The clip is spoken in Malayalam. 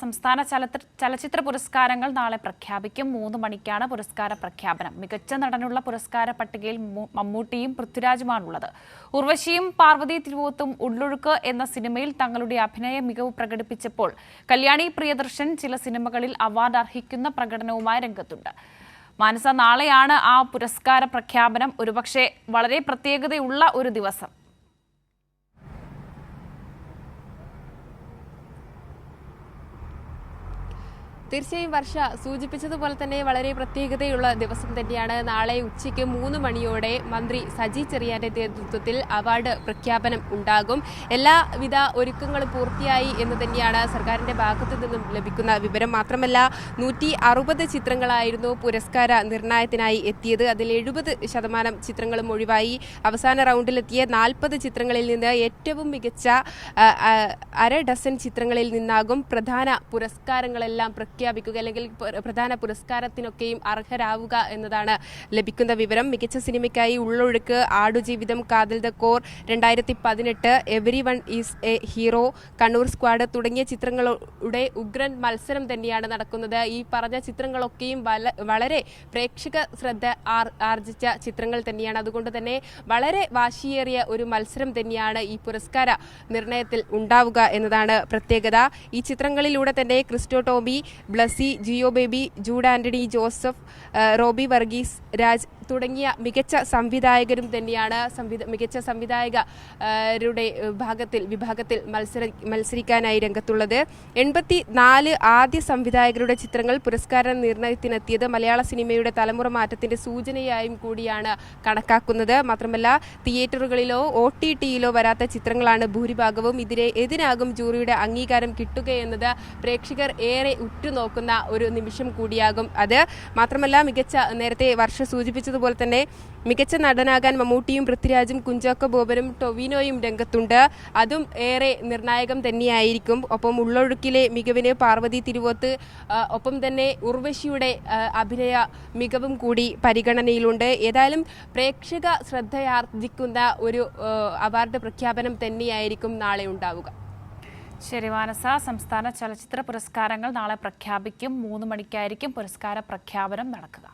സംസ്ഥാന ചലച്ചിത്ര പുരസ്കാരങ്ങൾ നാളെ പ്രഖ്യാപിക്കും. 3 മണിക്കാണ് പുരസ്കാര പ്രഖ്യാപനം. മികച്ച നടനുള്ള പുരസ്കാര പട്ടികയിൽ മമ്മൂട്ടിയും പൃഥ്വിരാജുമാണുള്ളത്. ഉർവശിയും പാർവതി തിരുവോത്തും ഉള്ളൊഴുക്ക് എന്ന സിനിമയിൽ തങ്ങളുടെ അഭിനയ മികവ് പ്രകടിപ്പിച്ചപ്പോൾ കല്യാണി പ്രിയദർശൻ ചില സിനിമകളിൽ അവാർഡ് അർഹിക്കുന്ന പ്രകടനവുമായി രംഗത്തുണ്ട്. മാനസ, നാളെയാണ് ആ പുരസ്കാര പ്രഖ്യാപനം. ഒരുപക്ഷെ വളരെ പ്രത്യേകതയുള്ള ഒരു ദിവസം. തീർച്ചയായും വർഷ സൂചിപ്പിച്ചതുപോലെ തന്നെ വളരെ പ്രത്യേകതയുള്ള ദിവസം തന്നെയാണ്. നാളെ ഉച്ചയ്ക്ക് 3 മണിയോടെ മന്ത്രി സജി ചെറിയാന്റെ നേതൃത്വത്തിൽ അവാർഡ് പ്രഖ്യാപനം ഉണ്ടാകും. എല്ലാവിധ ഒരുക്കങ്ങളും പൂർത്തിയായി എന്ന് തന്നെയാണ് സർക്കാരിന്റെ ഭാഗത്തു നിന്നും ലഭിക്കുന്ന വിവരം. മാത്രമല്ല 160 ചിത്രങ്ങളായിരുന്നു പുരസ്കാര നിർണയത്തിനായി എത്തിയത്. അതിൽ 70% ചിത്രങ്ങളും ഒഴിവായി. അവസാന റൗണ്ടിലെത്തിയ 40 ചിത്രങ്ങളിൽ നിന്ന് ഏറ്റവും മികച്ച 1/2 ഡസൻ ചിത്രങ്ങളിൽ നിന്നാകും പ്രധാന പുരസ്കാരങ്ങളെല്ലാം പ്രഖ്യാപിക്കുക, അല്ലെങ്കിൽ പ്രധാന പുരസ്കാരത്തിനൊക്കെയും അർഹരാവുക എന്നതാണ് ലഭിക്കുന്ന വിവരം. മികച്ച സിനിമയ്ക്കായി ഉള്ളൊഴുക്ക്, ആടുജീവിതം, കാതൽ the core, 2018, every one is A hero, Kannur squad തുടങ്ങിയ ചിത്രങ്ങളുടെ ഉഗ്രൻ മത്സരം തന്നെയാണ് നടക്കുന്നത്. ഈ പറഞ്ഞ ചിത്രങ്ങളൊക്കെയും വളരെ പ്രേക്ഷക ശ്രദ്ധ ആർജിച്ച ചിത്രങ്ങൾ തന്നെയാണ്. അതുകൊണ്ട് തന്നെ വളരെ വാശിയേറിയ ഒരു മത്സരം തന്നെയാണ് ഈ പുരസ്കാര നിർണയത്തിൽ ഉണ്ടാവുക എന്നതാണ് പ്രത്യേകത. ഈ ചിത്രങ്ങളിലൂടെ തന്നെ ക്രിസ്റ്റോ ടോമി, ബ്ലസി, ജിയോ ബേബി, ജൂഡ് ആന്റണി, ജോസഫ്, റോബി വർഗീസ്, രാജ് തുടങ്ങിയ മികച്ച സംവിധായകരും തന്നെയാണ് മികച്ച സംവിധായകരുടെ വിഭാഗത്തിൽ മത്സരിക്കാനായി രംഗത്തുള്ളത്. 84 ആദ്യ സംവിധായകരുടെ ചിത്രങ്ങൾ പുരസ്കാര നിർണയത്തിനെത്തിയത് മലയാള സിനിമയുടെ തലമുറ മാറ്റത്തിന്റെ സൂചനയായും കൂടിയാണ് കണക്കാക്കുന്നത്. മാത്രമല്ല തിയേറ്ററുകളിലോ OTTയിലോ വരാത്ത ചിത്രങ്ങളാണ് ഭൂരിഭാഗവും. ഇതിനാകും ജൂറിയുടെ അംഗീകാരം കിട്ടുകയെന്നത് പ്രേക്ഷകർ ഏറെ ഉറ്റുനോക്കുന്ന ഒരു നിമിഷം കൂടിയാകും അത്. മാത്രമല്ല നേരത്തെ വർഷ സൂചിപ്പിച്ചതുപോലെ തന്നെ മികച്ച നടനാകാൻ മമ്മൂട്ടിയും പൃഥ്വിരാജും കുഞ്ചാക്കോ ബോബനും ടൊവിനോയും രംഗത്തുണ്ട്. അതും ഏറെ നിർണായകം തന്നെയായിരിക്കും. ഒപ്പം ഉള്ളൊഴുക്കിലെ മികവിന് പാർവതി തിരുവോത്ത്, ഒപ്പം തന്നെ ഉർവശിയുടെ അഭിനയ മികവും കൂടി പരിഗണനയിലുണ്ട്. ഏതായാലും പ്രേക്ഷക ശ്രദ്ധയാർജിക്കുന്ന ഒരു അവാർഡ് പ്രഖ്യാപനം തന്നെയായിരിക്കും നാളെ ഉണ്ടാവുക. ശരി മാനസ, സംസ്ഥാന ചലച്ചിത്ര പുരസ്കാരങ്ങൾ നാളെ പ്രഖ്യാപിക്കും. 3 മണിക്കായിരിക്കും പുരസ്കാര പ്രഖ്യാപനം നടക്കുക.